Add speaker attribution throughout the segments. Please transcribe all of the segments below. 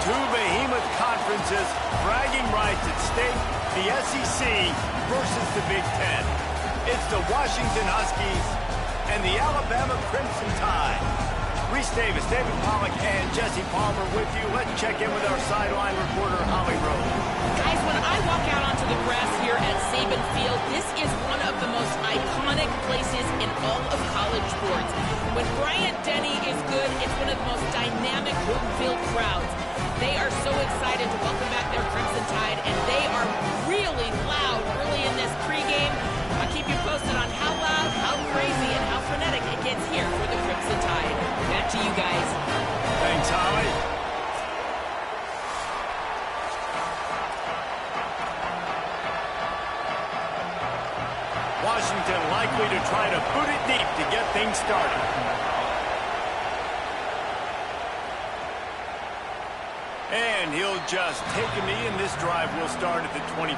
Speaker 1: Two behemoth conferences, bragging rights at stake, the SEC versus the Big Ten. It's the Washington Huskies and the Alabama Crimson Tide. Reese Davis, David Pollack, and Jesse Palmer with you. Let's check in with our sideline reporter, Holly Rose.
Speaker 2: Guys, when I walk out onto the grass here at Saban Field, this is one of the most iconic places in all of college sports. When Bryant Denny is good, it's one of the most dynamic home-field crowds. They are so excited to welcome back their Crimson Tide, and they are really loud early in this pregame. I'll keep you posted on how loud, how crazy, and how frenetic it gets here for the Crimson Tide. Back to you guys.
Speaker 1: Thanks, Holly. Washington likely to try to boot it deep to get things started. And he'll just take a knee, and this drive will start at the 25.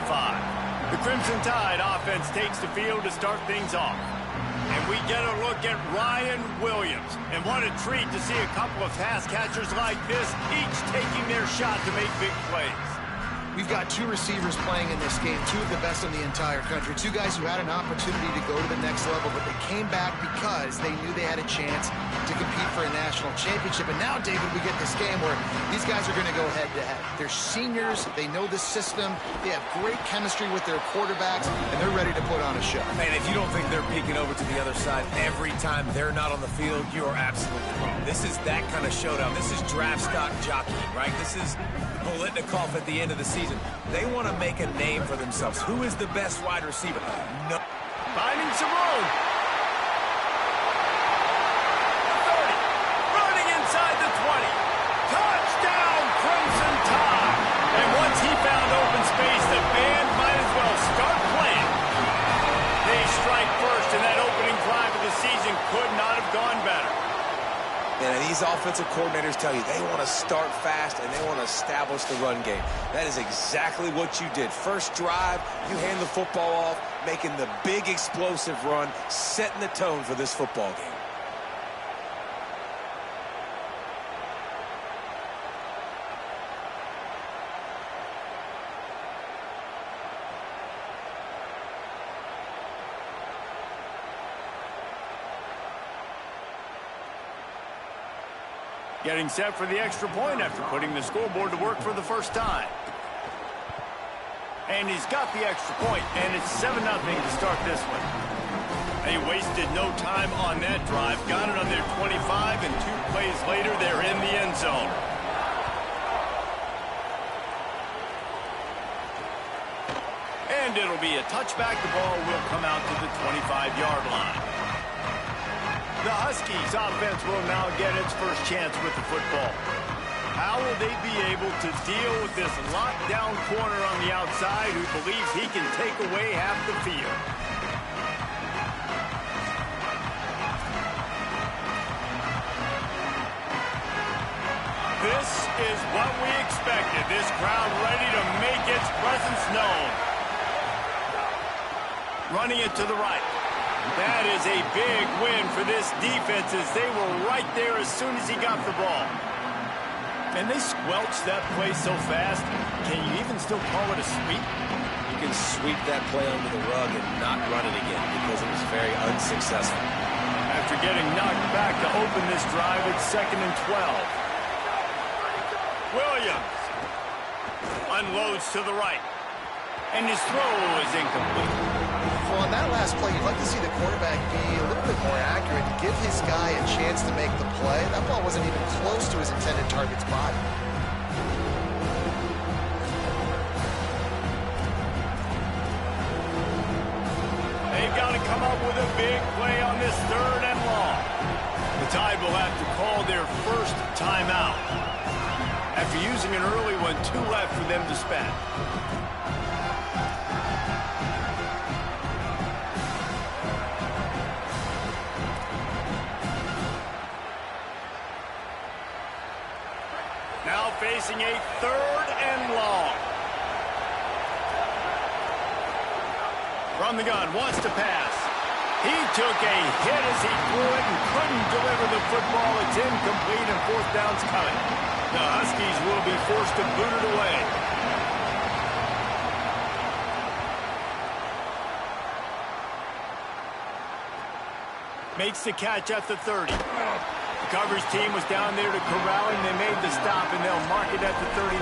Speaker 1: The Crimson Tide offense takes the field to start things off. And we get a look at Ryan Williams. And what a treat to see a couple of pass catchers like this, each taking their shot to make big plays.
Speaker 3: We've got two receivers playing in this game, two of the best in the entire country, two guys who had an opportunity to go to the next level, but they came back because they knew they had a chance to compete for a national championship. And now, David, we get this game where these guys are going to go head-to-head. They're seniors. They know the system. They have great chemistry with their quarterbacks, and they're ready to put on a show.
Speaker 4: And if you don't think they're peeking over to the other side every time they're not on the field, you are absolutely wrong. This is that kind of showdown. This is draft stock jockeying, right? This is Bolitnikoff at the end of the season. They want to make a name for themselves. Who is the best wide receiver? No.
Speaker 1: Finding some room. 30. Running inside the 20. Touchdown, Crimson Tide. And once he found open space, the band might as well start playing. They strike first, and that opening drive of the season could not have gone better.
Speaker 4: And these offensive coordinators tell you they want to start fast and they want to establish the run game. That is exactly what you did. First drive, you hand the football off, making the big explosive run, setting the tone for this football game.
Speaker 1: Getting set for the extra point after putting the scoreboard to work for the first time. And he's got the extra point, and it's 7-0 to start this one. They wasted no time on that drive. Got it on their 25, and 2 plays later, they're in the end zone. And it'll be a touchback. The ball will come out to the 25-yard line. The Huskies offense will now get its first chance with the football. How will they be able to deal with this lockdown corner on the outside who believes he can take away half the field? This is what we expected. This crowd ready to make its presence known. Running it to the right. That is a big win for this defense as they were right there as soon as he got the ball. And they squelched that play so fast. Can you even still call it a sweep?
Speaker 4: You can sweep that play under the rug and not run it again because it was very unsuccessful.
Speaker 1: After getting knocked back to open this drive, it's 2nd and 12. Williams unloads to the right. And his throw is incomplete.
Speaker 3: Well, on that last play, you'd like to see the quarterback be a little bit more accurate and give his guy a chance to make the play. That ball wasn't even close to his intended target's body.
Speaker 1: They've got to come up with a big play on this 3rd and long. The Tide will have to call their first timeout. After using an early one, 2 left for them to spend. Now facing a 3rd and long. From the gun, wants to pass. He took a hit as he threw it and couldn't deliver the football. It's incomplete and 4th down's coming. The Huskies will be forced to boot it away. Makes the catch at the 30. The coverage team was down there to corral him. They made the stop, and they'll mark it at the 39.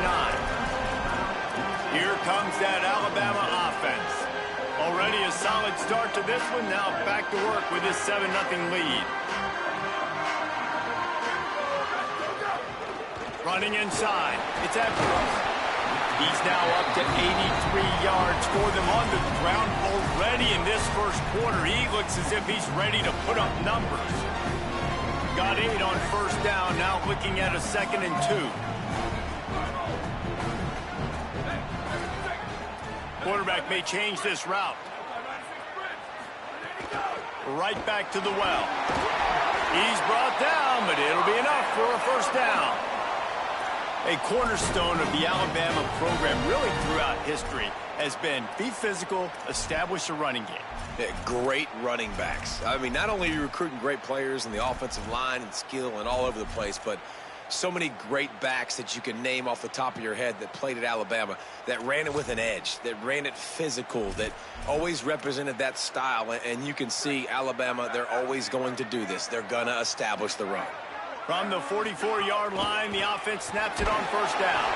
Speaker 1: Here comes that Alabama offense. Already a solid start to this one. Now back to work with this 7-0 lead. Running inside. It's Edwards. He's now up to 83 yards for them on the ground already in this first quarter. He looks as if he's ready to put up numbers. Got 8 on first down, now looking at a 2nd and 2. Quarterback may change this route. Right back to the well. He's brought down, but it'll be enough for a first down. A cornerstone of the Alabama program really throughout history has been be physical, establish a running game.
Speaker 4: Yeah, great running backs. I mean, not only are you recruiting great players in the offensive line and skill and all over the place, but so many great backs that you can name off the top of your head that played at Alabama, that ran it with an edge, that ran it physical, that always represented that style. And you can see Alabama, they're always going to do this. They're going to establish the run.
Speaker 1: From the 44-yard line, the offense snaps it on first down.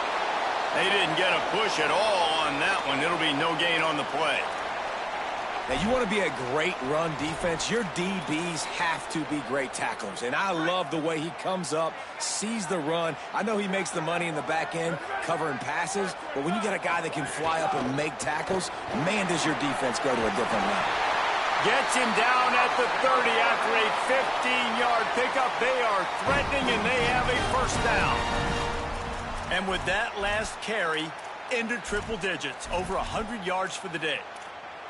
Speaker 1: They didn't get a push at all on that one. It'll be no gain on the play.
Speaker 4: Now, you want to be a great run defense, your DBs have to be great tacklers. And I love the way he comes up, sees the run. I know he makes the money in the back end covering passes, but when you get a guy that can fly up and make tackles, man, does your defense go to a different level.
Speaker 1: Gets him down at the 30 after a 15-yard pickup. They are threatening, and they have a first down. And with that last carry, into triple digits, over 100 yards for the day.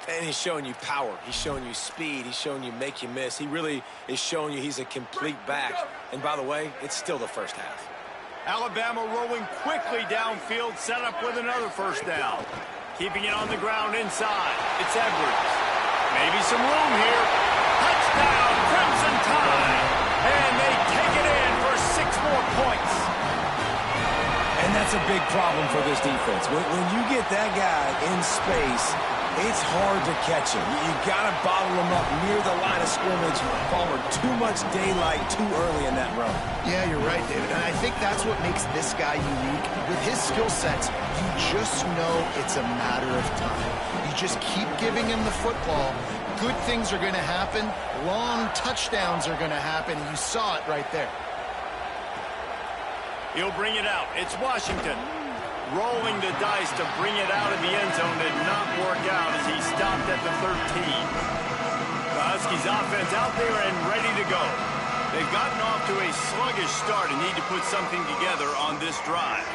Speaker 4: And he's showing you power. He's showing you speed. He's showing you make you miss. He really is showing you he's a complete back. And by the way, it's still the first half.
Speaker 1: Alabama rolling quickly downfield, set up with another first down. Keeping it on the ground inside. It's Edwards. Maybe some room here. Touchdown, Crimson Tide. And they take it in for 6 more points.
Speaker 4: And that's a big problem for this defense. When you get that guy in space, it's hard to catch him. You got to bottle him up near the line of scrimmage. Palmer, too much daylight too early in that run.
Speaker 3: Yeah, you're right, David. And I think that's what makes this guy unique. With his skill sets, you just know it's a matter of time. You just keep giving him the football. Good things are going to happen. Long touchdowns are going to happen. You saw it right there.
Speaker 1: He'll bring it out. It's Washington. Rolling the dice to bring it out of the end zone did not work out as he stopped at the 13. The Huskies offense out there and ready to go. They've gotten off to a sluggish start and need to put something together on this drive.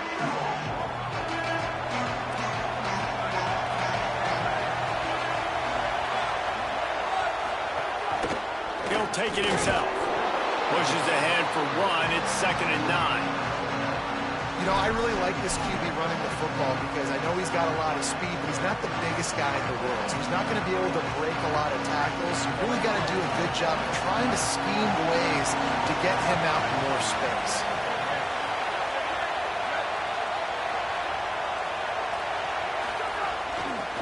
Speaker 1: He'll take it himself. Pushes ahead for 1. It's 2nd and 9.
Speaker 3: You know, I really like this QB running the football because I know he's got a lot of speed, but he's not the biggest guy in the world. So he's not going to be able to break a lot of tackles. You really got to do a good job of trying to scheme ways to get him out in more space.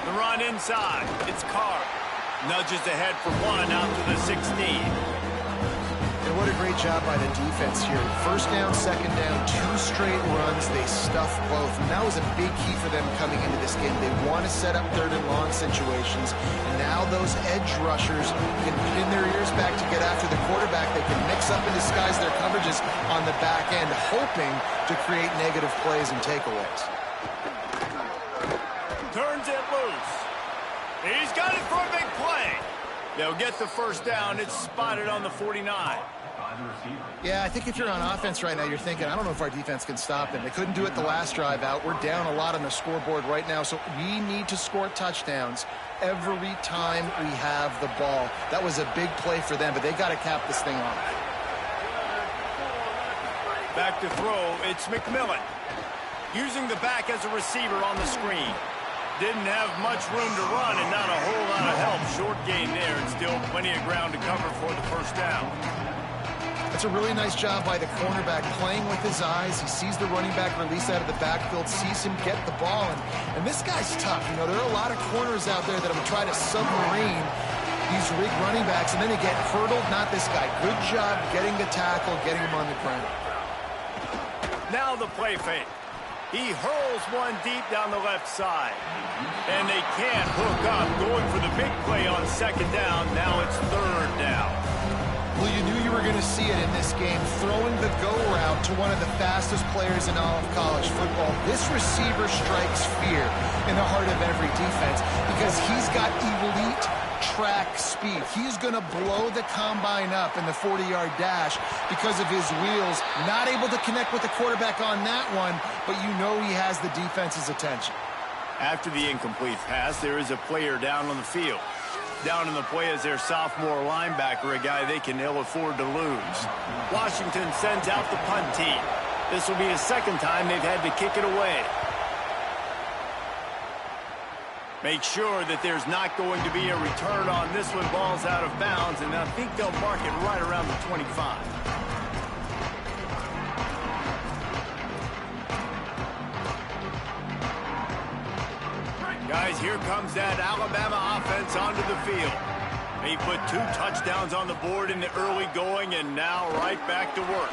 Speaker 1: The run inside. It's Carr. Nudges ahead for 1 out to the 16.
Speaker 3: And what a great job by the defense here. First down, second down, 2 straight runs. They stuffed both. And that was a big key for them coming into this game. They want to set up 3rd and long situations. And now those edge rushers can pin their ears back to get after the quarterback. They can mix up and disguise their coverages on the back end, hoping to create negative plays and takeaways.
Speaker 1: Turns it loose. He's got it for a big play. They'll get the first down. It's spotted on the 49.
Speaker 3: Yeah, I think if you're on offense right now, you're thinking, I don't know if our defense can stop them. They couldn't do it the last drive out. We're down a lot on the scoreboard right now, so we need to score touchdowns every time we have the ball. That was a big play for them, but they got to cap this thing off.
Speaker 1: Back to throw, it's McMillan. Using the back as a receiver on the screen. Didn't have much room to run and not a whole lot of help. Short gain there and still plenty of ground to cover for the first down.
Speaker 3: That's That's a really nice job by the cornerback, playing with his eyes. He sees the running back release out of the backfield, sees him get the ball, and this guy's tough. You know, there are a lot of corners out there that would try to submarine these rig running backs, and then they get hurdled. Not this guy. Good job getting the tackle, getting him on the ground.
Speaker 1: Now the play fake. He hurls one deep down the left side. And they can't hook up, going for the big play on second down. Now it's third down.
Speaker 3: Well, you knew you were going to see it in this game, throwing the go route to one of the fastest players in all of college football. This receiver strikes fear in the heart of every defense because he's got elite track speed. He's going to blow the combine up in the 40-yard dash because of his wheels. Not able to connect with the quarterback on that one, but you know he has the defense's attention.
Speaker 1: After the incomplete pass, there is a player down on the field. Down in the play is their sophomore linebacker, a guy they can ill afford to lose. Washington sends out the punt team. This will be the second time they've had to kick it away. Make sure that there's not going to be a return on this one. Ball's out of bounds, and I think they'll mark it right around the 25. Guys, here comes that Alabama offense onto the field. They put 2 touchdowns on the board in the early going, and now right back to work.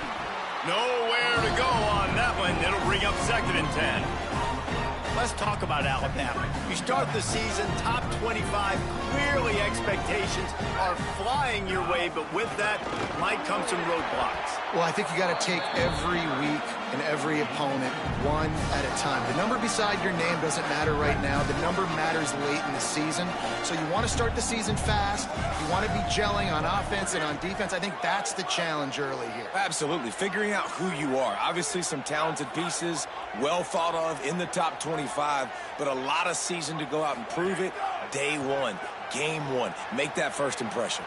Speaker 1: Nowhere to go on that one. It'll bring up 2nd and 10. Let's talk about Alabama. You start the season top 25. Clearly expectations are flying your way, but with that might come some roadblocks.
Speaker 3: Well, I think you got to take every week and every opponent one at a time. The number beside your name doesn't matter right now. The number matters late in the season. So you want to start the season fast. You want to be gelling on offense and on defense. I think that's the challenge early here.
Speaker 4: Absolutely. Figuring out who you are. Obviously some talented pieces, well thought of in the top 25, but a lot of season to go out and prove it. Day one, game one. Make that first impression.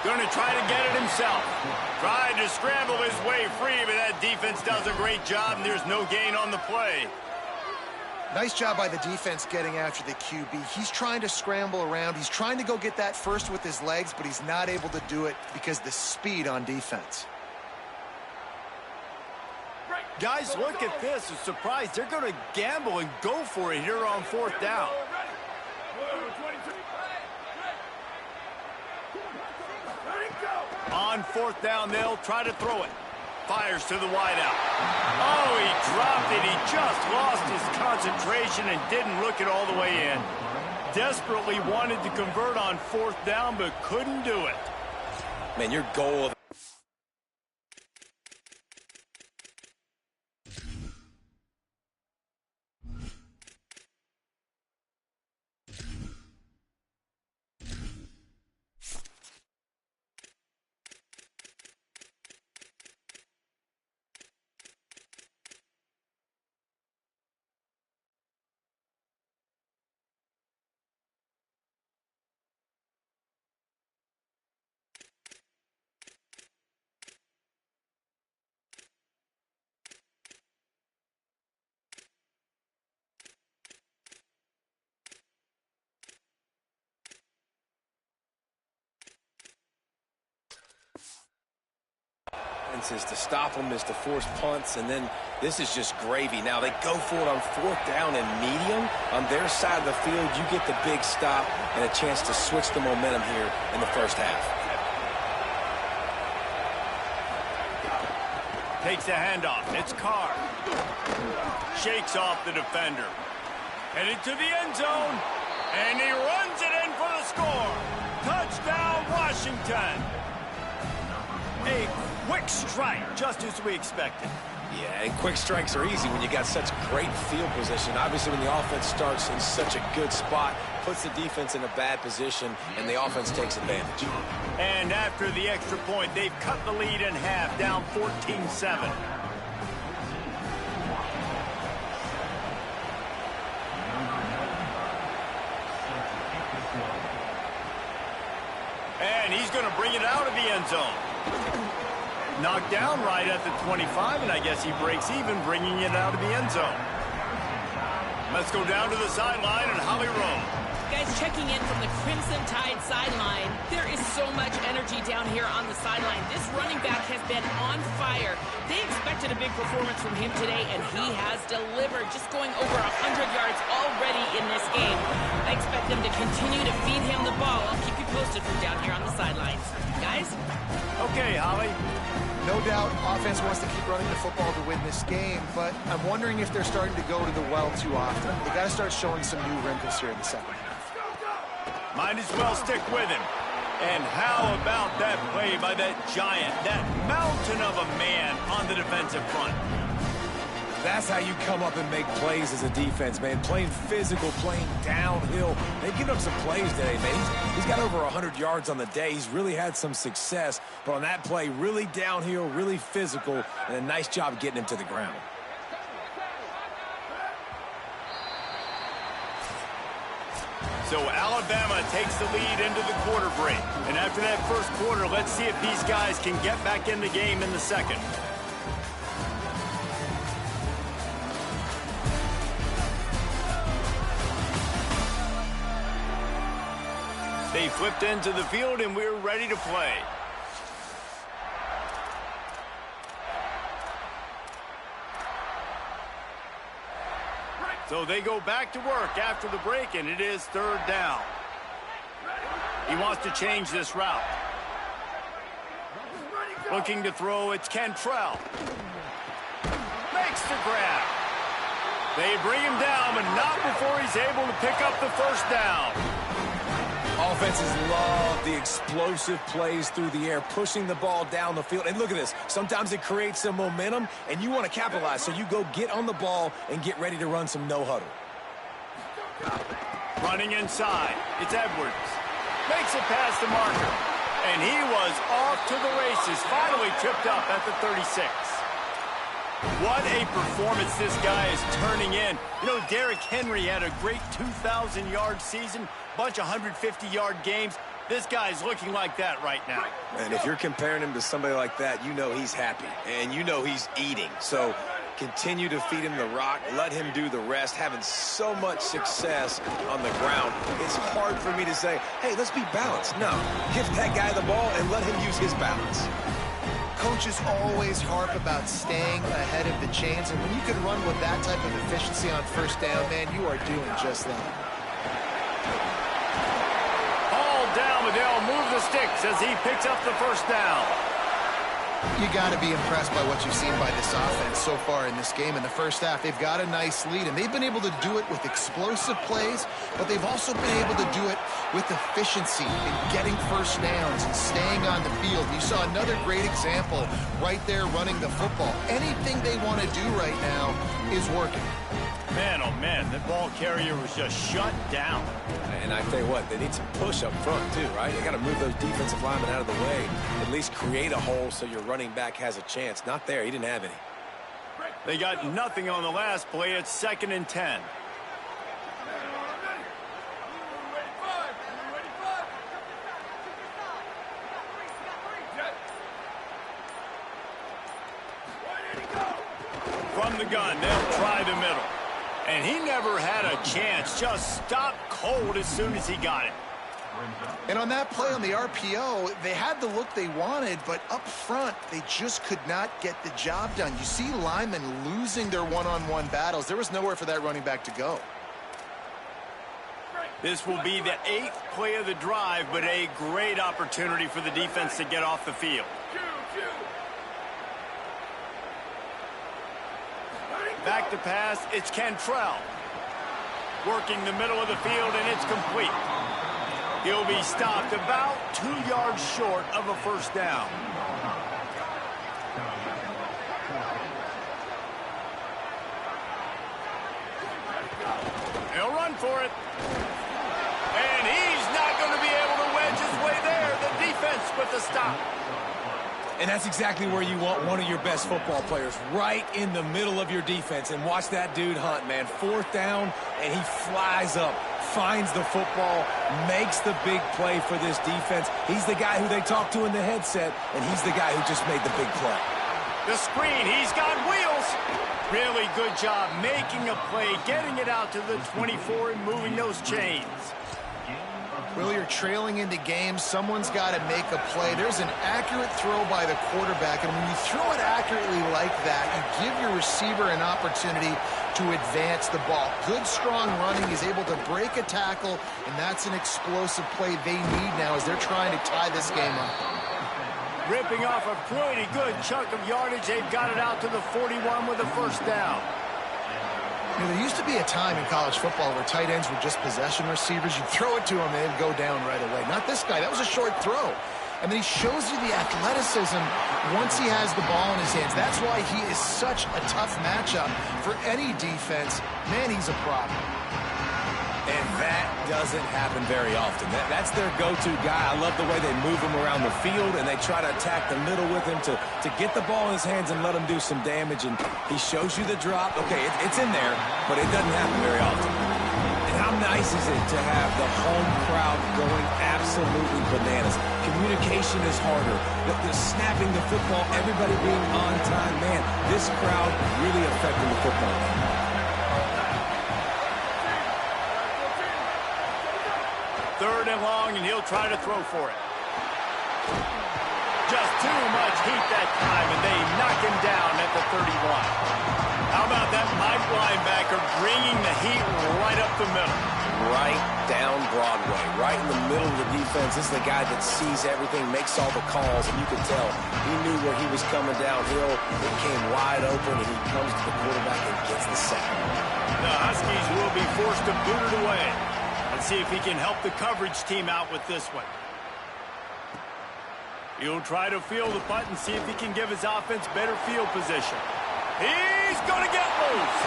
Speaker 1: Going to try to get it himself. Tried to scramble his way free, but that defense does a great job, and there's no gain on the play.
Speaker 3: Nice job by the defense getting after the QB. He's trying to scramble around. He's trying to go get that first with his legs, but he's not able to do it because of the speed on defense.
Speaker 1: Guys, look at this. A surprise. They're going to gamble and go for it here on 4th down. On 4th down, they'll try to throw it. Fires to the wideout. Oh, he dropped it. He just lost his concentration and didn't look it all the way in. Desperately wanted to convert on 4th down, but couldn't do it.
Speaker 4: Man, your goal of is to stop them, is to force punts, and then this is just gravy. Now they go for it on 4th down and medium. On their side of the field, you get the big stop and a chance to switch the momentum here in the first half.
Speaker 1: Takes the handoff. It's Carr. Shakes off the defender. Headed to the end zone. And he runs it in for the score. Touchdown, Washington. A quick strike, just as we expected.
Speaker 4: Yeah, and quick strikes are easy when you got such great field position. Obviously, when the offense starts in such a good spot, puts the defense in a bad position, and the offense takes advantage.
Speaker 1: And after the extra point, they've cut the lead in half, down 14-7. And he's going to bring it out of the end zone. Knocked down right at the 25, and I guess he breaks even, bringing it out of the end zone. Let's go down to the sideline and Holly Rowe.
Speaker 2: Guys, checking in from the Crimson Tide sideline. There is so much energy down here on the sideline. This running back has been on fire. They expected a big performance from him today, and he has delivered, just going over 100 yards already in this game. I expect them to continue to feed him the ball. I'll keep you posted from down here on the sidelines. Guys?
Speaker 1: Okay, Holly.
Speaker 3: No doubt, offense wants to keep running the football to win this game, but I'm wondering if they're starting to go to the well too often. They got to start showing some new wrinkles here in the second half.
Speaker 1: Might as well stick with him. And how about that play by that giant, that mountain of a man on the defensive front?
Speaker 4: That's how you come up and make plays as a defense, man. Playing physical, playing downhill. They've given up some plays today, man. He's got over 100 yards on the day. He's really had some success. But on that play, really downhill, really physical, and a nice job getting him to the ground.
Speaker 1: So Alabama takes the lead into the quarter break. And after that first quarter, let's see if these guys can get back in the game in the second. They flipped into the field, and we're ready to play. So they go back to work after the break, and it is third down. He wants to change this route. Looking to throw, it's Cantrell. Makes the grab. They bring him down, but not before he's able to pick up the first down.
Speaker 4: Offenses love the explosive plays through the air, pushing the ball down the field. And look at this. Sometimes it creates some momentum, and you want to capitalize. So you go get on the ball and get ready to run some no-huddle.
Speaker 1: Running inside. It's Edwards. Makes it past the marker. And he was off to the races. Finally tripped up at the 36. What a performance this guy is turning in. You know, Derrick Henry had a great 2,000-yard season, bunch of 150-yard games. This guy's looking like that right now.
Speaker 4: And if you're comparing him to somebody like that, you know he's happy, and you know he's eating. So continue to feed him the rock, let him do the rest, having so much success on the ground. It's hard for me to say, hey, let's be balanced. No, give that guy the ball and let him use his balance.
Speaker 3: Coaches always harp about staying ahead of the chains, and when you can run with that type of efficiency on first down, man, you are doing just that.
Speaker 1: All down, but they'll move the sticks as he picks up the first down.
Speaker 3: You got to be impressed by what you've seen by this offense so far in this game. In the first half, they've got a nice lead, and they've been able to do it with explosive plays, but they've also been able to do it with efficiency in getting first downs and staying on the field. You saw another great example right there running the football. Anything they want to do right now is working.
Speaker 1: Man, oh man, that ball carrier was just shut down.
Speaker 4: And I tell you what, they need some push up front too, right? They got to move those defensive linemen out of the way, at least create a hole so your running back has a chance. Not there. He didn't have any.
Speaker 1: They got nothing on the last play. It's 2nd and 10. From the gun, they'll try the middle. And he never had a chance. Just stopped cold as soon as he got it.
Speaker 3: And on that play on the RPO, they had the look they wanted, but up front, they just could not get the job done. You see linemen losing their one-on-one battles. There was nowhere for that running back to go.
Speaker 1: This will be the 8th play of the drive, but a great opportunity for the defense to get off the field. Back to pass, it's Cantrell. Working the middle of the field, and it's complete. He'll be stopped about 2 yards short of a first down. He'll run for it. And he's not going to be able to wedge his way there. The defense with the stop.
Speaker 4: And that's exactly where you want one of your best football players, right in the middle of your defense. And watch that dude hunt, man. 4th down, and he flies up, finds the football, makes the big play for this defense. He's the guy who they talk to in the headset, and he's the guy who just made the big play.
Speaker 1: The screen, he's got wheels. Really good job making a play, getting it out to the 24 and moving those chains.
Speaker 3: Well, you're trailing into games. Someone's got to make a play. There's an accurate throw by the quarterback, and when you throw it accurately like that, you give your receiver an opportunity to advance the ball. Good, strong running. He's able to break a tackle, and that's an explosive play they need now as they're trying to tie this game up.
Speaker 1: Ripping off a pretty good chunk of yardage. They've got it out to the 41 with a first down.
Speaker 3: You know, there used to be a time in college football where tight ends were just possession receivers. You'd throw it to him, and they'd go down right away. Not this guy. That was a short throw. And then he shows you the athleticism once he has the ball in his hands. That's why he is such a tough matchup for any defense. Man, he's a problem.
Speaker 4: And that doesn't happen very often. That's their go-to guy. I love the way they move him around the field, and they try to attack the middle with him to get the ball in his hands and let him do some damage. And he shows you the drop. Okay, it's in there, but it doesn't happen very often. And how nice is it to have the home crowd going absolutely bananas? Communication is harder. The snapping the football, everybody being on time. Man, this crowd really affecting the football game.
Speaker 1: Third and long, and he'll try to throw for it. Just too much heat that time, and they knock him down at the 31. How about that Mike linebacker bringing the heat right up the middle?
Speaker 4: Right down Broadway, right in the middle of the defense. This is the guy that sees everything, makes all the calls, and you can tell he knew where he was coming downhill. It came wide open, and he comes to the quarterback and gets the sack.
Speaker 1: The Huskies will be forced to boot it away. Let's see if he can help the coverage team out with this one. He'll try to field the punt and see if he can give his offense better field position. He's going to get loose.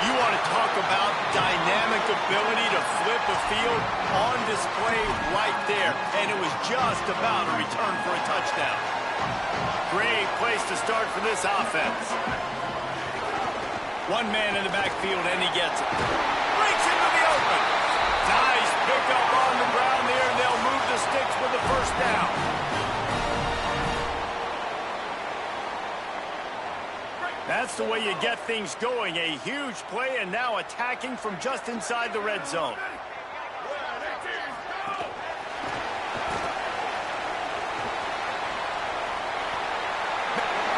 Speaker 1: You want to talk about dynamic ability to flip a field on display right there. And it was just about a return for a touchdown. Great place to start for this offense. One man in the backfield, and he gets it. Breaks into the open. Nice pickup on the ground there, and they'll move the sticks with the first down. That's the way you get things going. A huge play, and now attacking from just inside the red zone.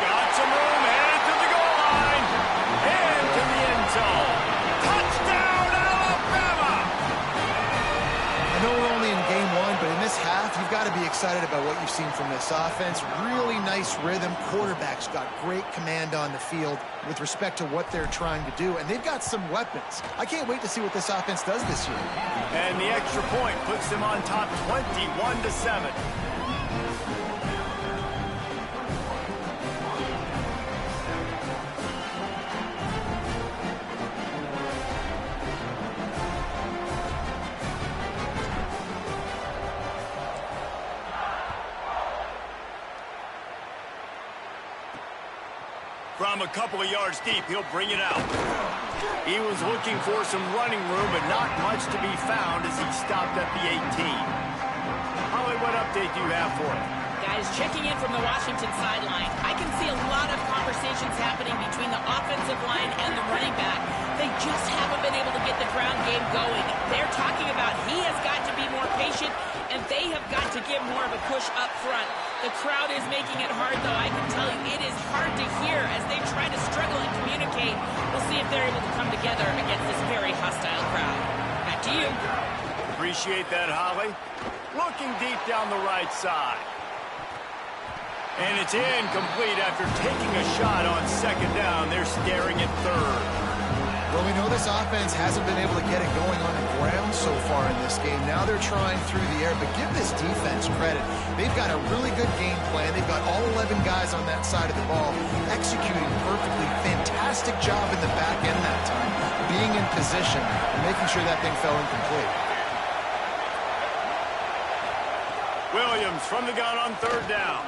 Speaker 1: Got some room, headed to the goal line, and to the end zone. Touchdown, Alabama!
Speaker 3: I know we're only in game one, but in this half, you've got to be excited about what you've seen from this offense. Really nice rhythm. Quarterback's got great command on the field with respect to what they're trying to do, and they've got some weapons. I can't wait to see what this offense does this year.
Speaker 1: And the extra point puts them on top 21-7. From a couple of yards deep, he'll bring it out. He was looking for some running room, but not much to be found as he stopped at the 18. Holly, what update do you have for him?
Speaker 2: Guys, checking in from the Washington sideline. I can see a lot of conversations happening between the offensive line and the running back. They just haven't been able to get the ground game going. They're talking about he has got to be more patient, and they have got to give more of a push up front. The crowd is making it hard, though. I can tell you it is hard to hear as they try to struggle and communicate. We'll see if they're able to come together against this very hostile crowd. Back to you.
Speaker 1: Appreciate that, Holly. Looking deep down the right side. And it's incomplete after taking a shot on second down. They're staring at third.
Speaker 3: Well, we know this offense hasn't been able to get it going on the ground so far in this game. Now they're trying through the air, but give this defense credit. They've got a really good game plan. They've got all 11 guys on that side of the ball executing perfectly. Fantastic job in the back end that time, being in position and making sure that thing fell incomplete.
Speaker 1: Williams from the gun on third down.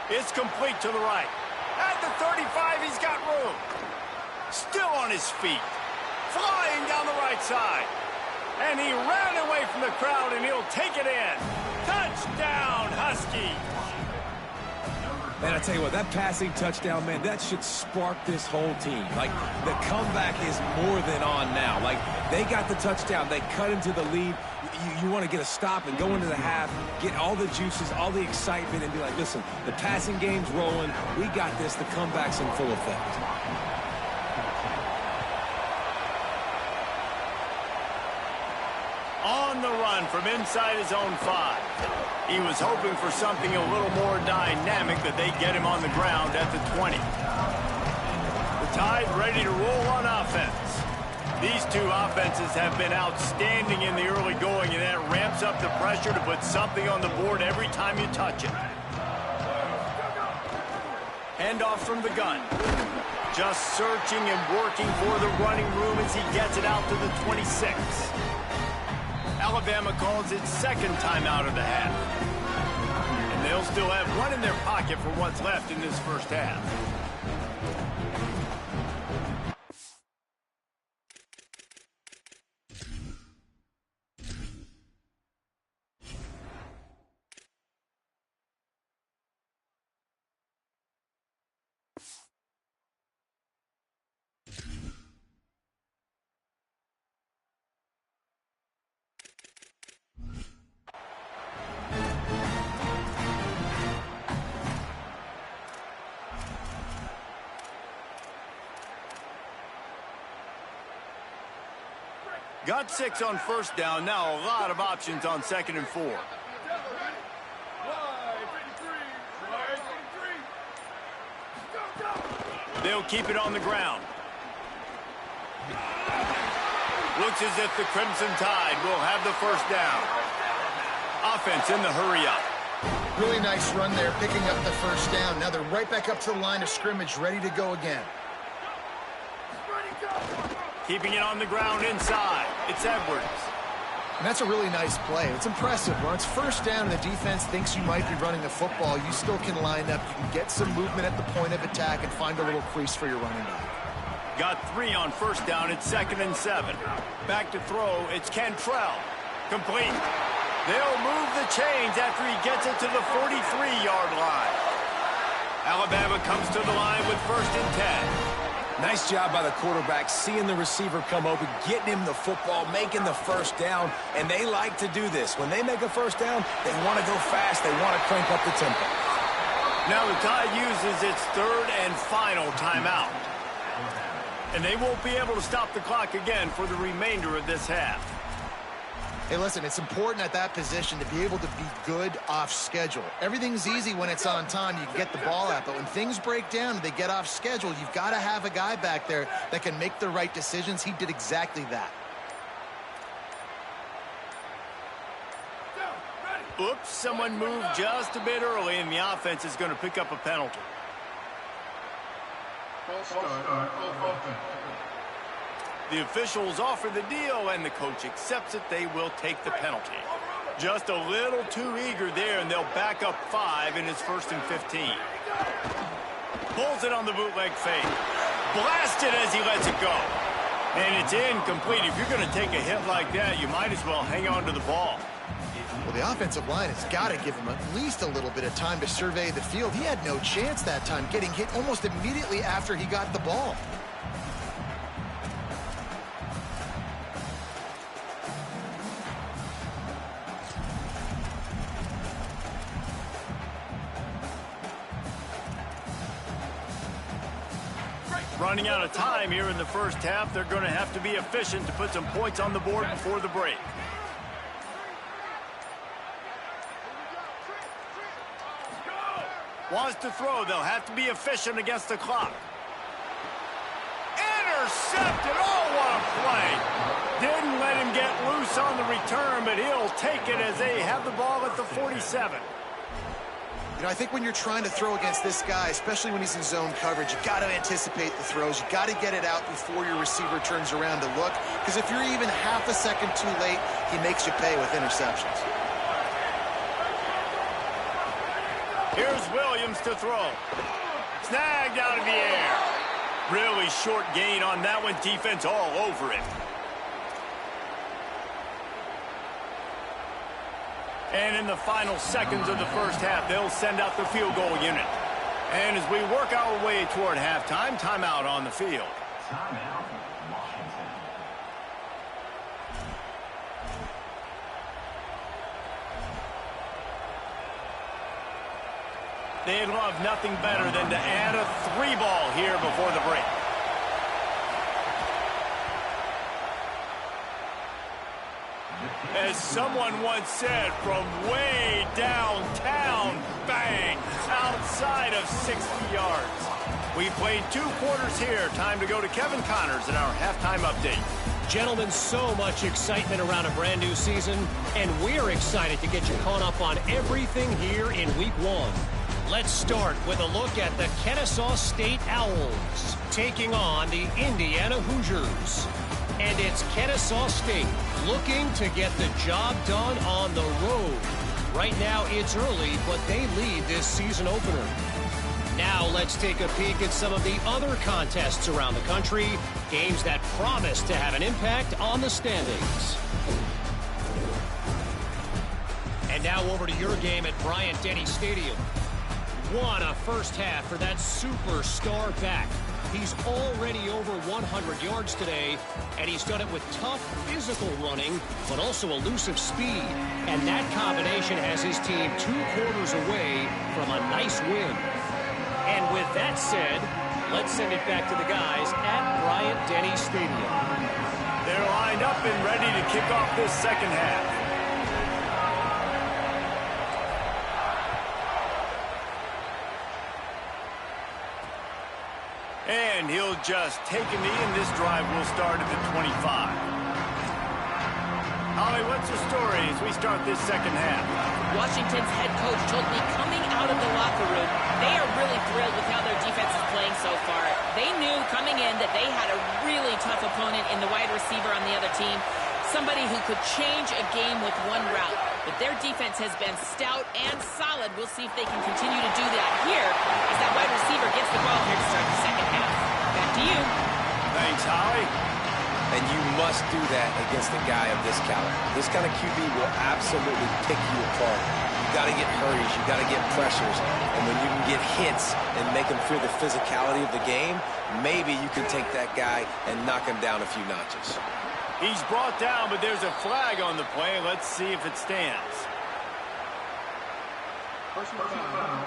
Speaker 1: It's complete to the right. At the 35, he's got room. Still on his feet. Flying down the right side. And he ran away from the crowd, and he'll take it in. Touchdown, Huskies.
Speaker 4: Man, I tell you what, that passing touchdown, man, that should spark this whole team. Like, the comeback is more than on now. Like, they got the touchdown. They cut into the lead. You want to get a stop and go into the half, get all the juices, all the excitement, and be like, listen, the passing game's rolling. We got this. The comeback's in full effect.
Speaker 1: On the run from inside his own 5. He was hoping for something a little more dynamic, that they'd get him on the ground at the 20. The Tide ready to roll on offense. These two offenses have been outstanding in the early going, and that ramps up the pressure to put something on the board every time you touch it. Handoff from the gun. Just searching and working for the running room as he gets it out to the 26. Alabama calls its second timeout of the half. And they'll still have one in their pocket for what's left in this first half. Got 6 on first down. Now a lot of options on 2nd and 4. They'll keep it on the ground. Looks as if the Crimson Tide will have the first down. Offense in the hurry up.
Speaker 3: Really nice run there, picking up the first down. Now they're right back up to the line of scrimmage, ready to go again.
Speaker 1: Keeping it on the ground inside. It's Edwards.
Speaker 3: And that's a really nice play. It's impressive. When it's first down and the defense thinks you might be running the football, you still can line up. You can get some movement at the point of attack and find a little crease for your running back.
Speaker 1: Got 3 on first down. It's 2nd and 7. Back to throw. It's Cantrell. Complete. They'll move the chains after he gets it to the 43-yard line. Alabama comes to the line with 1st and 10.
Speaker 4: Nice job by the quarterback, seeing the receiver come open, getting him the football, making the first down, and they like to do this. When they make a first down, they want to go fast. They want to crank up the tempo.
Speaker 1: Now the Tide uses its 3rd and final timeout. And they won't be able to stop the clock again for the remainder of this half.
Speaker 3: Hey, listen, it's important at that position to be able to be good off schedule. Everything's easy when it's on time. You can get the ball out. But when things break down and they get off schedule, you've got to have a guy back there that can make the right decisions. He did exactly that.
Speaker 1: Oops, someone moved just a bit early, and the offense is going to pick up a penalty. The officials offer the deal, and the coach accepts it. They will take the penalty. Just a little too eager there, and they'll back up 5 in his 1st and 15. Pulls it on the bootleg fake. Blasted as he lets it go. And it's incomplete. If you're going to take a hit like that, you might as well hang on to the ball.
Speaker 3: Well, the offensive line has got to give him at least a little bit of time to survey the field. He had no chance that time, getting hit almost immediately after he got the ball.
Speaker 1: Running out of time here in the first half. They're going to have to be efficient to put some points on the board before the break. Wants to throw. They'll have to be efficient against the clock. Intercepted. Oh, what a play. Didn't let him get loose on the return, but he'll take it as they have the ball at the 47.
Speaker 3: You know, I think when you're trying to throw against this guy, especially when he's in zone coverage, you got to anticipate the throws. You got to get it out before your receiver turns around to look, because if you're even half a second too late, he makes you pay with interceptions.
Speaker 1: Here's Williams to throw. Snagged out of the air. Really short gain on that one. Defense all over it. And in the final seconds of the first half, they'll send out the field goal unit. And as we work our way toward halftime, timeout on the field.
Speaker 5: Timeout, Washington.
Speaker 1: They'd love nothing better than to add a 3-ball here before the break. As someone once said, from way downtown, bang, outside of 60 yards. We played 2 quarters here. Time to go to Kevin Connors in our halftime update.
Speaker 6: Gentlemen, so much excitement around a brand new season, and we're excited to get you caught up on everything here in Week 1. Let's start with a look at the Kennesaw State Owls taking on the Indiana Hoosiers. And it's Kennesaw State looking to get the job done on the road. Right now it's early, but they lead this season opener. Now let's take a peek at some of the other contests around the country, games that promise to have an impact on the standings. And now over to your game at Bryant-Denny Stadium. What a first half for that superstar back. He's already over 100 yards today, and he's done it with tough physical running, but also elusive speed. And that combination has his team 2 quarters away from a nice win. And with that said, let's send it back to the guys at Bryant-Denny Stadium.
Speaker 1: They're lined up and ready to kick off this second half. And he'll just take a knee, and this drive will start at the 25. Holly, what's the story as we start this second half?
Speaker 2: Washington's head coach told me coming out of the locker room, they are really thrilled with how their defense is playing so far. They knew coming in that they had a really tough opponent in the wide receiver on the other team, somebody who could change a game with one route. But their defense has been stout and solid. We'll see if they can continue to do that here as that wide receiver gets the ball here to start the second half. Back to you.
Speaker 1: Thanks, Holly.
Speaker 4: And you must do that against a guy of this caliber. This kind of QB will absolutely pick you apart. You got to get hurries. You got to get pressures. And when you can get hits and make him feel the physicality of the game, maybe you can take that guy and knock him down a few notches.
Speaker 1: He's brought down, but there's a flag on the play. Let's see if it stands.
Speaker 5: Personal foul.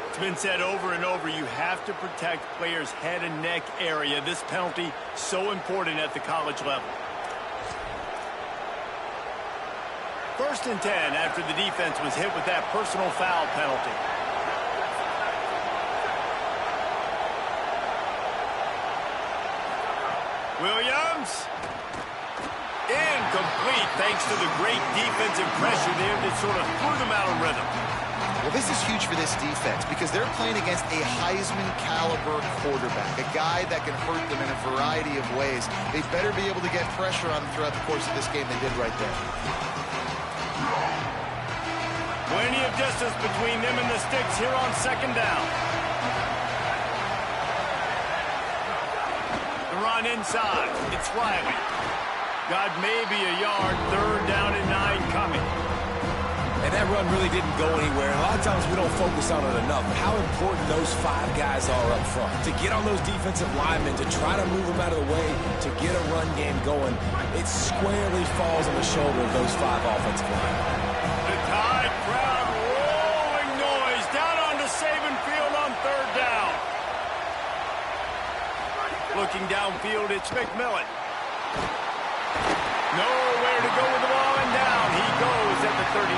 Speaker 1: It's been said over and over, you have to protect players' head and neck area. This penalty so important at the college level. 1st and 10 after the defense was hit with that personal foul penalty. Williams. Incomplete thanks to the great defensive pressure there that sort of threw them out of rhythm.
Speaker 3: Well, this is huge for this defense because they're playing against a Heisman-caliber quarterback, a guy that can hurt them in a variety of ways. They better be able to get pressure on them throughout the course of this game. They did right there.
Speaker 1: Plenty of distance between them and the sticks here on 2nd down. The run inside. It's Riley. Got maybe a yard. 3rd down and 9 coming.
Speaker 4: And that run really didn't go anywhere. A lot of times we don't focus on it enough. But how important those 5 guys are up front. To get on those defensive linemen, to try to move them out of the way, to get a run game going, it squarely falls on the shoulder of those 5 offensive linemen.
Speaker 1: The Tide crowd rolling noise down onto Saban Field on 3rd down. Looking downfield, it's McMillan. Nowhere to go with the ball, and down he goes at the 39.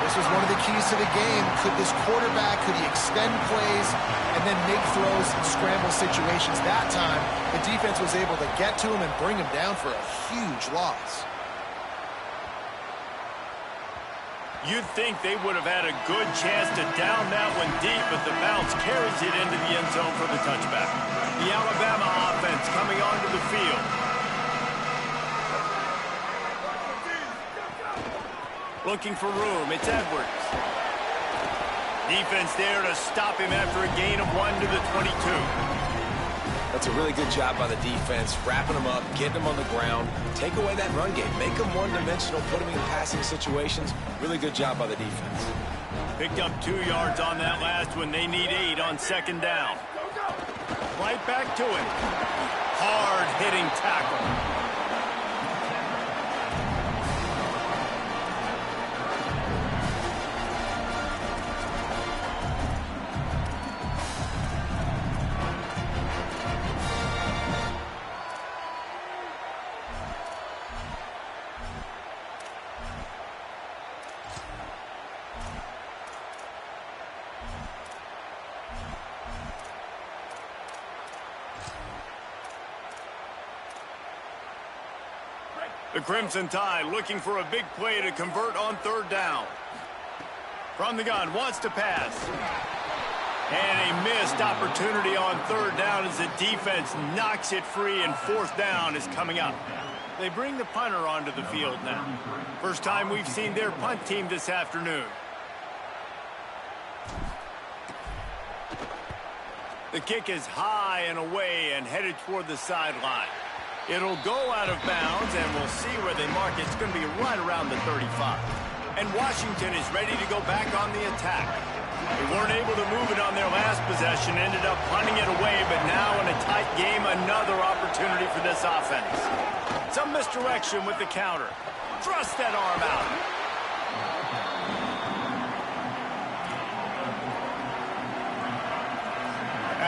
Speaker 3: This was one of the keys to the game. Could this quarterback, could he extend plays and then make throws in scramble situations? That time, the defense was able to get to him and bring him down for a huge loss.
Speaker 1: You'd think they would have had a good chance to down that one deep, but the bounce carries it into the end zone for the touchback. The Alabama offense coming onto the field. Looking for room, it's Edwards. Defense there to stop him after a gain of 1 to the 22.
Speaker 4: That's a really good job by the defense, wrapping them up, getting them on the ground, take away that run game, make them one-dimensional, put them in passing situations. Really good job by the defense.
Speaker 1: Picked up 2 yards on that last one. They need 8 on second down. Right back to it. Hard-hitting tackle. The Crimson Tide looking for a big play to convert on third down. From the gun, wants to pass. And a missed opportunity on third down as the defense knocks it free, and fourth down is coming up. They bring the punter onto the field now. First time we've seen their punt team this afternoon. The kick is high and away and headed toward the sideline. It'll go out of bounds, and we'll see where they mark it. It's going to be right around the 35. And Washington is ready to go back on the attack. They weren't able to move it on their last possession, ended up punting it away, but now in a tight game, another opportunity for this offense. Some misdirection with the counter. Thrust that arm out.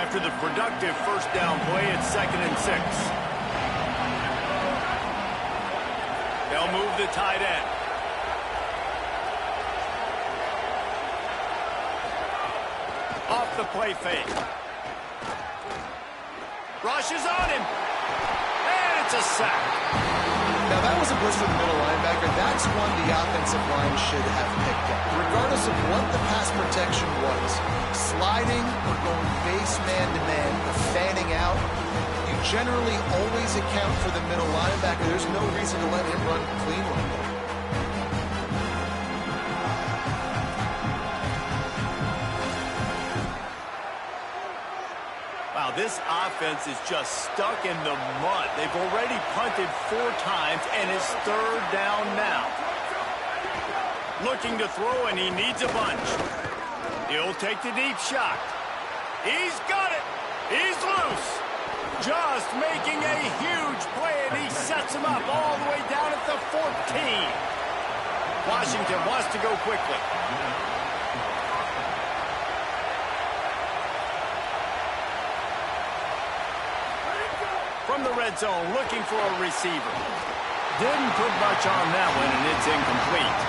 Speaker 1: After the productive first down play, it's 2nd and 6. They'll move the tight end. Off the play fake. Rushes on him. And it's a sack.
Speaker 3: Now, that was a blitz from the middle linebacker. That's one the offensive line should have picked up. Regardless of what the pass protection was, sliding or going base man-to-man or fanning out, you generally always account for the middle linebacker. There's no reason to let him run clean like that.
Speaker 1: Wow, this offense is just stuck in the mud. They've already punted 4 times, and it's third down now. Looking to throw, and he needs a bunch. He'll take the deep shot. He's got it. He's loose. Just making a huge play, and he sets him up all the way down at the 14. Washington wants to go quickly. From the red zone, looking for a receiver. Didn't put much on that one, and it's incomplete.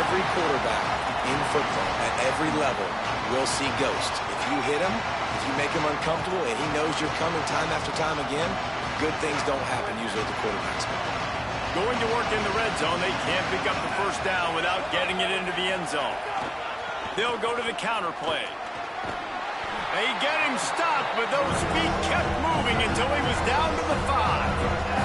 Speaker 4: Every quarterback in football at every level will see ghost. If you hit him, if you make him uncomfortable, and he knows you're coming time after time again, good things don't happen usually at the quarterback spot.
Speaker 1: Going to work in the red zone, they can't pick up the first down without getting it into the end zone. They'll go to the counter play. They get him stopped, but those feet kept moving until he was down to the 5.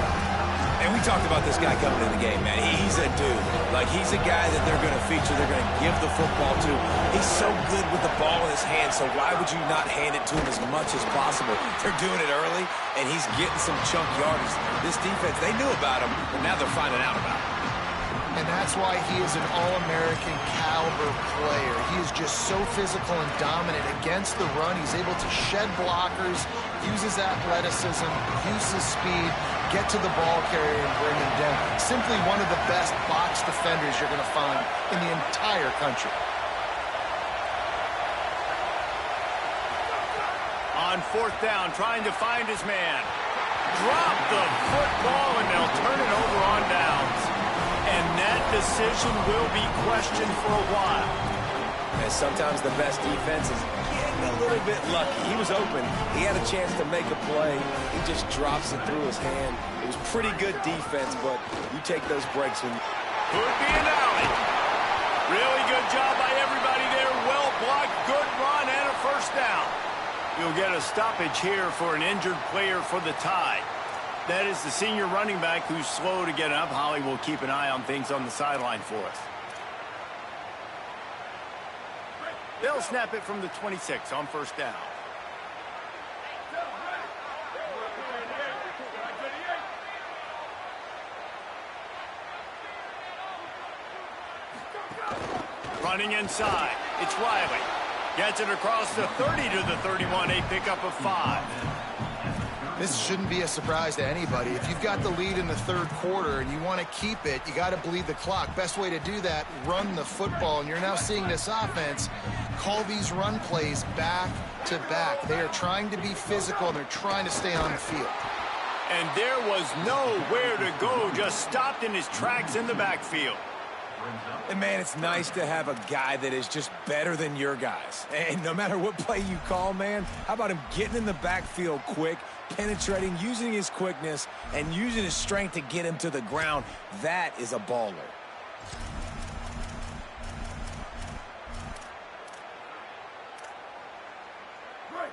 Speaker 4: And we talked about this guy coming in the game, man. He's a dude. Like, he's a guy that they're going to feature, they're going to give the football to. He's so good with the ball in his hand, so why would you not hand it to him as much as possible? They're doing it early, and he's getting some chunk yardage. This defense, they knew about him, but now they're finding out about him.
Speaker 3: And that's why he is an All-American caliber player. He is just so physical and dominant against the run. He's able to shed blockers, use his athleticism, use his speed, get to the ball carrier and bring him down. Simply one of the best box defenders you're going to find in the entire country.
Speaker 1: On fourth down, trying to find his man. Drop the football, and they'll turn it over on downs. And that decision will be questioned for a while.
Speaker 4: And sometimes the best defense is getting a little bit lucky. He was open. He had a chance to make a play. He just drops it through his hand. It was pretty good defense, but you take those breaks when...
Speaker 1: Could be an alley. Really good job by everybody there. Well blocked, good run, and a first down. You'll get a stoppage here for an injured player for the Tide. That is the senior running back who's slow to get up. Holly will keep an eye on things on the sideline for us. They'll snap it from the 26 on first down. Running inside. It's Riley. Gets it across the 30 to the 31, a pickup of 5.
Speaker 3: This shouldn't be a surprise to anybody. If you've got the lead in the third quarter and you want to keep it, you got to bleed the clock. Best way to do that, run the football. And you're now seeing this offense call these run plays back to back. They are trying to be physical, and they're trying to stay on the field.
Speaker 1: And there was nowhere to go, just stopped in his tracks in the backfield.
Speaker 4: And, man, it's nice to have a guy that is just better than your guys. And no matter what play you call, man, how about him getting in the backfield quick, penetrating, using his quickness, and using his strength to get him to the ground? That is a baller.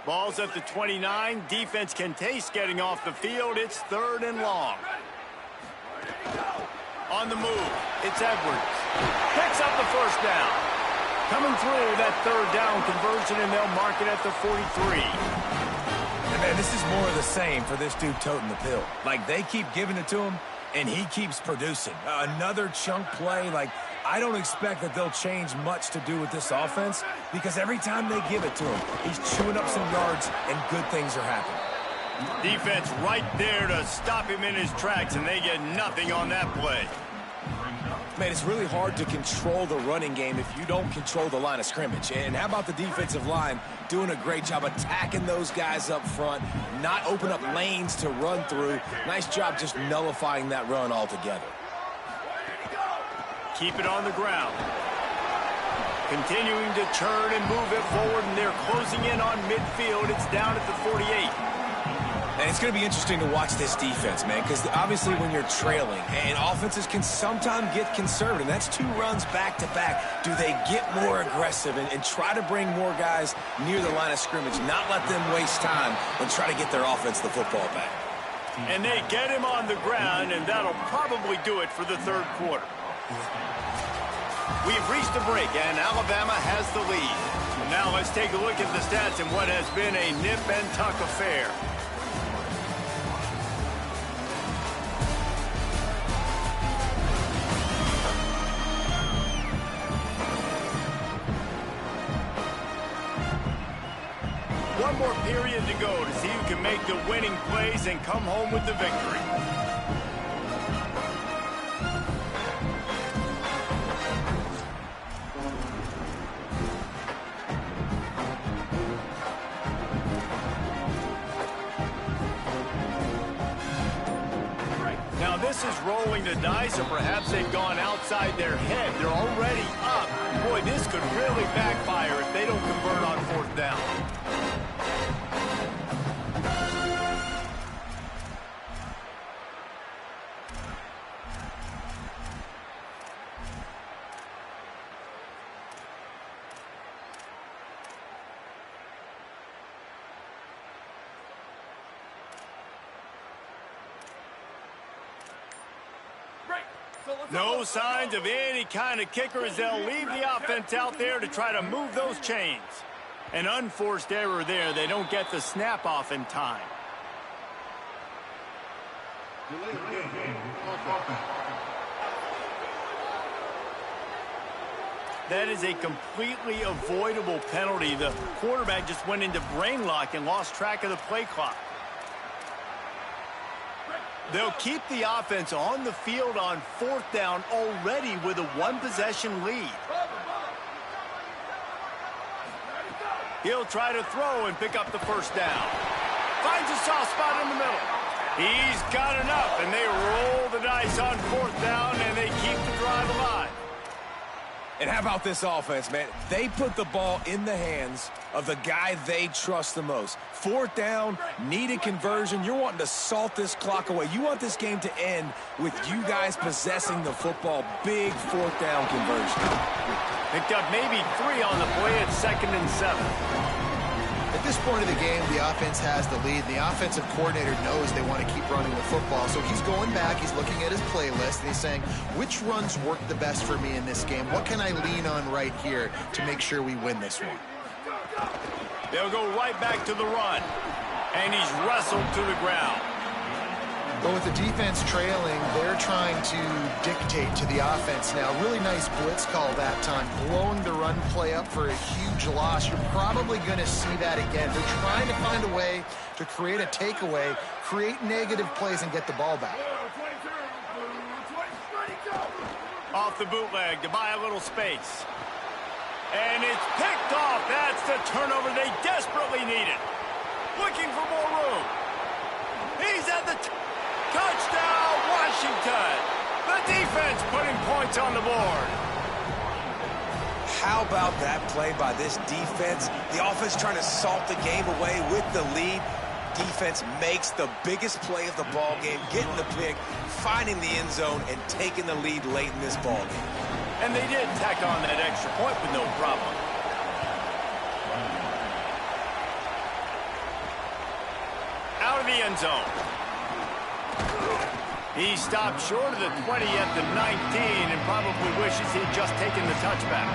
Speaker 1: Ball's at the 29. Defense can taste getting off the field. It's 3rd and long. On the move, it's Edwards. Picks up the first down. Coming through that 3rd down conversion, and they'll mark it at the 43.
Speaker 4: And man, this is more of the same for this dude toting the pill. Like, they keep giving it to him, and he keeps producing. Another chunk play. Like, I don't expect that they'll change much to do with this offense, because every time they give it to him, he's chewing up some yards, and good things are happening.
Speaker 1: Defense right there to stop him in his tracks, and they get nothing on that play.
Speaker 4: Man, it's really hard to control the running game if you don't control the line of scrimmage. And how about the defensive line doing a great job attacking those guys up front, not open up lanes to run through. Nice job just nullifying that run altogether.
Speaker 1: Keep it on the ground. Continuing to churn and move it forward, and they're closing in on midfield. It's down at the 48.
Speaker 4: And it's going to be interesting to watch this defense, man, because obviously when you're trailing, and offenses can sometimes get conservative. That's 2 runs back-to-back. Do they get more aggressive and try to bring more guys near the line of scrimmage, not let them waste time and try to get their offense the football back?
Speaker 1: And they get him on the ground, and that'll probably do it for the 3rd quarter. We've reached a break, and Alabama has the lead. Now let's take a look at the stats in what has been a nip-and-tuck affair. One more period to go to see who can make the winning plays and come home with the victory. Now this is rolling the dice, or perhaps they've gone outside their head. They're already up. Boy, this could really backfire if they don't convert on 4th down. No signs of any kind of kickers. They'll leave the offense out there to try to move those chains. An unforced error there. They don't get the snap off in time. That is a completely avoidable penalty. The quarterback just went into brain lock and lost track of the play clock. They'll keep the offense on the field on 4th down already with a 1-possession lead. He'll try to throw and pick up the first down. Finds a soft spot in the middle. He's got enough, and they roll the dice on 4th down, and they keep the drive alive.
Speaker 4: And how about this offense, man? They put the ball in the hands of the guy they trust the most. 4th down, needed conversion. You're wanting to salt this clock away. You want this game to end with you guys possessing the football. Big 4th down conversion.
Speaker 1: Picked up maybe 3 on the play at 2nd and 7.
Speaker 3: At this point of the game, the offense has the lead. The offensive coordinator knows they want to keep running the football. So he's going back, he's looking at his playlist, and he's saying, which runs work the best for me in this game? What can I lean on right here to make sure we win this one?
Speaker 1: They'll go right back to the run. And he's wrestled to the ground.
Speaker 3: But with the defense trailing, they're trying to dictate to the offense now. Really nice blitz call that time, blowing the run play up for a huge loss. You're probably going to see that again. They're trying to find a way to create a takeaway, create negative plays, and get the ball back.
Speaker 1: Off the bootleg to buy a little space. And it's picked off. That's the turnover they desperately needed. Looking for more room. He's at the touchdown, Washington. The defense putting points on the board.
Speaker 4: How about that play by this defense? The offense trying to salt the game away with the lead. Defense makes the biggest play of the ball game, getting the pick, finding the end zone, and taking the lead late in this ball game.
Speaker 1: And they did tack on that extra point with no problem. Out of the end zone. He stopped short of the 20 at the 19 and probably wishes he'd just taken the touchback.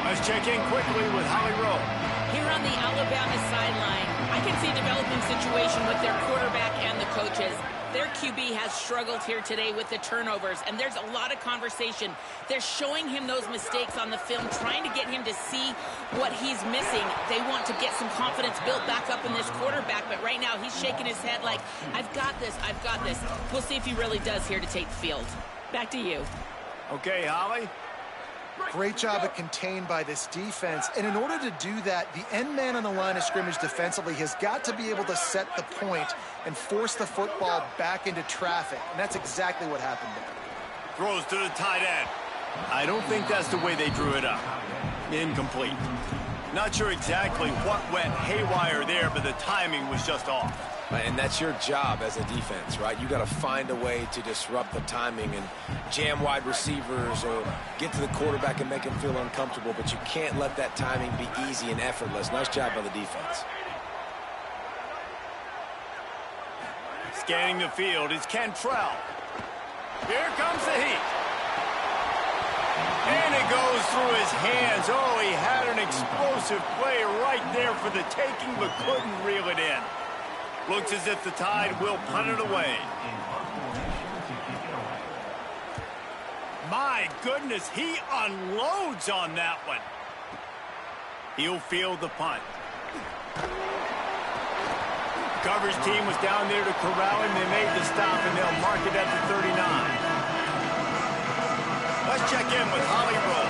Speaker 1: Let's check in quickly with Holly Rowe.
Speaker 2: Here on the Alabama sideline, I can see a developing situation with their quarterback and the coaches. Their QB has struggled here today with the turnovers, and there's a lot of conversation. They're showing him those mistakes on the film, trying to get him to see what he's missing. They want to get some confidence built back up in this quarterback, but right now he's shaking his head like, I've got this, I've got this. We'll see if he really does here to take the field. Back to you.
Speaker 1: Okay, Holly.
Speaker 3: Great job at contained by this defense. And in order to do that, the end man on the line of scrimmage defensively has got to be able to set the point and force the football back into traffic. And that's exactly what happened there.
Speaker 1: Throws to the tight end. I don't think that's the way they drew it up. Incomplete. Not sure exactly what went haywire there, but the timing was just off.
Speaker 4: And that's your job as a defense, right? You got to find a way to disrupt the timing and jam wide receivers or get to the quarterback and make him feel uncomfortable, but you can't let that timing be easy and effortless. Nice job by the defense.
Speaker 1: Scanning the field is Cantrell. Here comes the heat. And it goes through his hands. Oh, he had an explosive play right there for the taking, but couldn't reel it in. Looks as if the Tide will punt it away. My goodness, he unloads on that one. He'll field the punt. Coverage team was down there to corral him. They made the stop, and they'll mark it at the 39. Let's check in with Holly Rowe.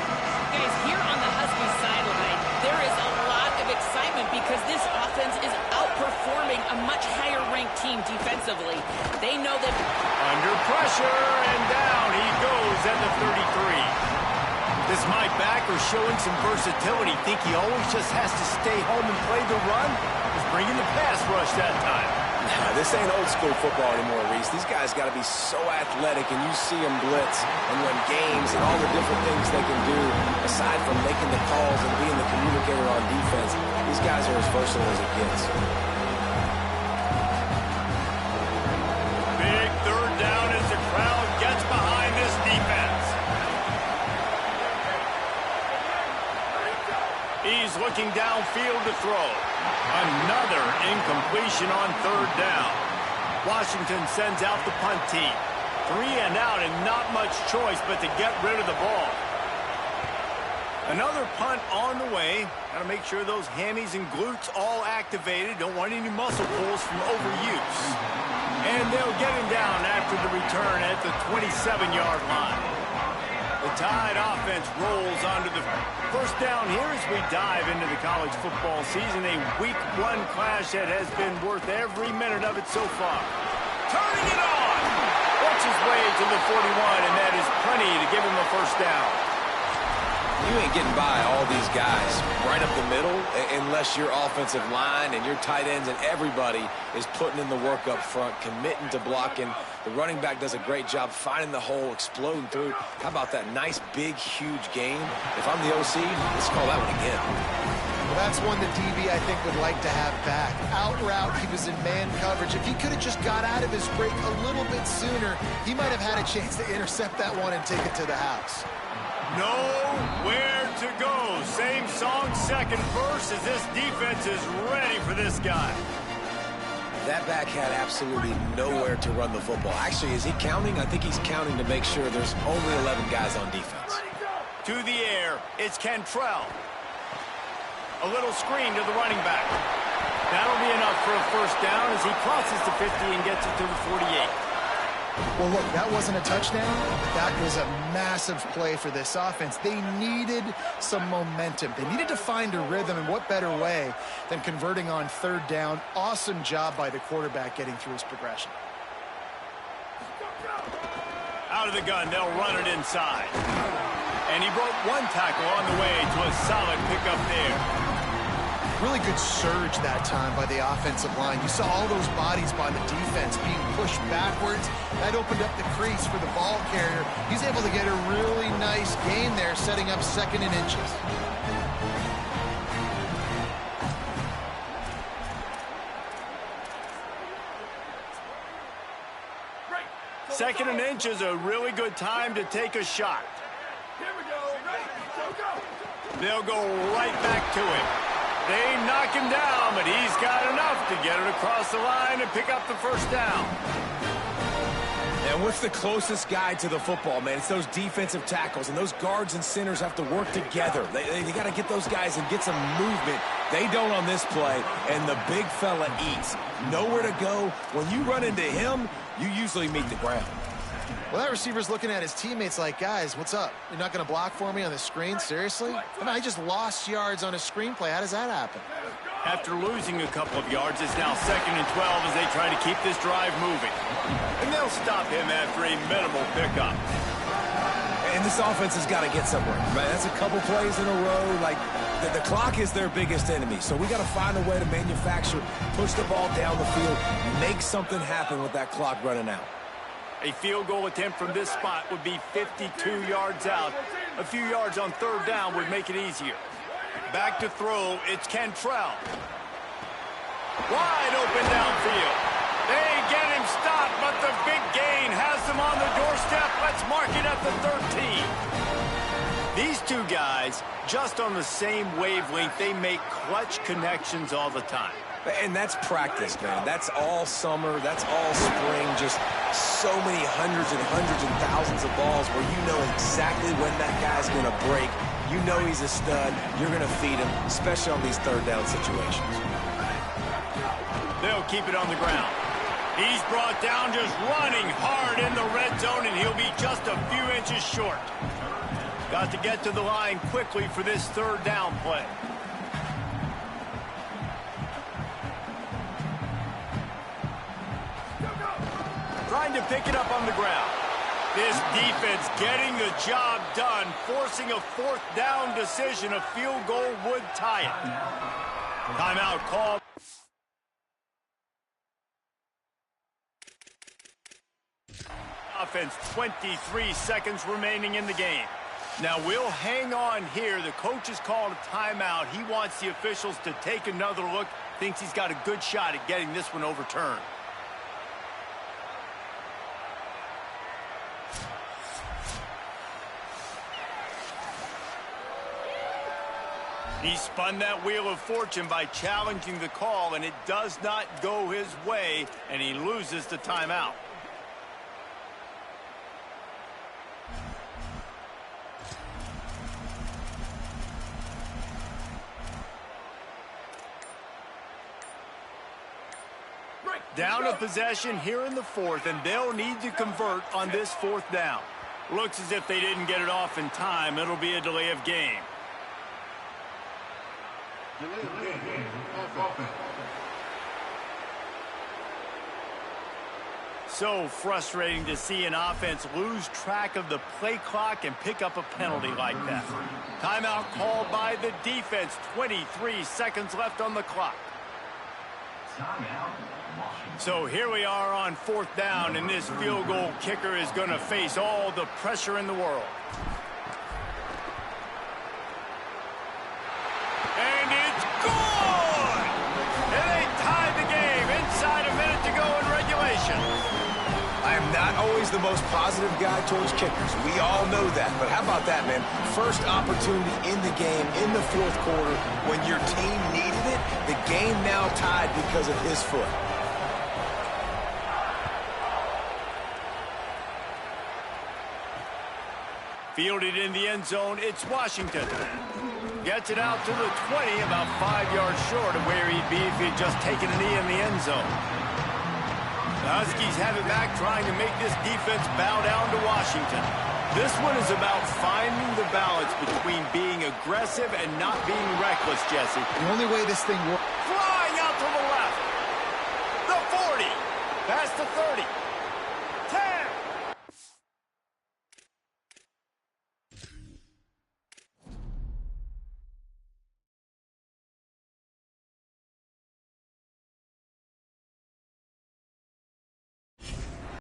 Speaker 2: Guys, here on the Huskies sideline, there is a lot of excitement because this offense is outperforming a much higher-ranked team defensively. They know that
Speaker 1: Under pressure, and down he goes at the 33. This Mike backer showing some versatility. Think he always just has to stay home and play the run? He's bringing the pass rush that time.
Speaker 4: Nah, this ain't old school football anymore, Reese. These guys got to be so athletic, and you see them blitz and win games and all the different things they can do aside from making the calls and being the communicator on defense. These guys are as versatile as it gets.
Speaker 1: Big third down as the crowd gets behind this defense. He's looking downfield to throw. Another incompletion on third down. Washington sends out the punt team. 3 and out and not much choice but to get rid of the ball. Another punt on the way. Got to make sure those hammies and glutes all activated. Don't want any muscle pulls from overuse. And they'll get him down after the return at the 27-yard line. The Tide offense rolls onto the first down here as we dive into the college football season. A week 1 clash that has been worth every minute of it so far. Turning it on! Works his way to the 41, and that is plenty to give him a first down.
Speaker 4: You ain't getting by all these guys right up the middle unless your offensive line and your tight ends and everybody is putting in the work up front, committing to blocking. The running back does a great job finding the hole, exploding through. How about that nice, big, huge game? If I'm the OC, let's call that one again.
Speaker 3: Well, that's one that DB, I think, would like to have back. Out route, he was in man coverage. If he could have just got out of his break a little bit sooner, he might have had a chance to intercept that one and take it to the house.
Speaker 1: Nowhere to go. Same song, second verse, as this defense is ready for this guy.
Speaker 4: That back had absolutely nowhere to run the football. Actually, is he counting? I think he's counting to make sure there's only 11 guys on defense.
Speaker 1: To the air, it's Cantrell. A little screen to the running back. That'll be enough for a first down as he crosses the 50 and gets it to the 48.
Speaker 3: Well, look, that wasn't a touchdown. That was a massive play for this offense. They needed some momentum. They needed to find a rhythm, and what better way than converting on third down. Awesome job by the quarterback getting through his progression.
Speaker 1: Out of the gun, they'll run it inside. And he broke one tackle on the way to a solid pickup there.
Speaker 3: Really good surge that time by the offensive line. You saw all those bodies by the defense being pushed backwards. That opened up the crease for the ball carrier. He's able to get a really nice gain there, setting up 2nd and inches.
Speaker 1: Second and inch is a really good time to take a shot. They'll go right back to him. They knock him down, but he's got enough to get it across the line and pick up the first down.
Speaker 4: And what's the closest guy to the football, man? It's those defensive tackles, and those guards and centers have to work together. They got to get those guys and get some movement. They don't on this play, and the big fella eats. Nowhere to go. When you run into him, you usually meet the ground.
Speaker 3: Well, that receiver's looking at his teammates like, guys, what's up? You're not going to block for me on the screen? Seriously? I mean, I just lost yards on a screenplay. How does that happen?
Speaker 1: After losing a couple of yards, it's now 2nd and 12 as they try to keep this drive moving. And they'll stop him after a minimal pickup.
Speaker 4: And this offense has got to get somewhere. Man, that's a couple plays in a row. Like, the clock is their biggest enemy. So we got to find a way to manufacture, push the ball down the field, make something happen with that clock running out.
Speaker 1: A field goal attempt from this spot would be 52 yards out. A few yards on third down would make it easier. Back to throw, it's Cantrell. Wide open downfield. They get him stopped, but the big gain has them on the doorstep. Let's mark it at the 13. These two guys, just on the same wavelength, they make clutch connections all the time.
Speaker 4: And that's practice, man. That's all summer. That's all spring. Just so many hundreds and thousands of balls where you know exactly when that guy's going to break. You know he's a stud. You're going to feed him, especially on these third down situations.
Speaker 1: They'll keep it on the ground. He's brought down just running hard in the red zone, and he'll be just a few inches short. Got to get to the line quickly for this third down play. Trying to pick it up on the ground. This defense getting the job done, forcing a fourth down decision. A field goal would tie it. Timeout call. Offense, 23 seconds remaining in the game. Now we'll hang on here. The coach has called a timeout. He wants the officials to take another look. Thinks he's got a good shot at getting this one overturned. He spun that wheel of fortune by challenging the call, and it does not go his way, and he loses the timeout. Down a possession here in the fourth, and they'll need to convert on this fourth down. Looks as if they didn't get it off in time. It'll be a delay of game. So frustrating to see an offense lose track of the play clock and pick up a penalty like that. Timeout called by the defense. 23 seconds left on the clock. So here we are on fourth down, and this field goal kicker is going to face all the pressure in the world. And it's good! And they tied the game inside a minute to go in regulation.
Speaker 4: I am not always the most positive guy towards kickers. We all know that. But how about that, man? First opportunity in the game, in the fourth quarter, when your team needed it, the game now tied because of his foot.
Speaker 1: Fielded in the end zone, it's Washington. Gets it out to the 20, about 5 yards short of where he'd be if he'd just taken a knee in the end zone. The Huskies have it back, trying to make this defense bow down to Washington. This one is about finding the balance between being aggressive and not being reckless, Jesse.
Speaker 3: The only way this thing works...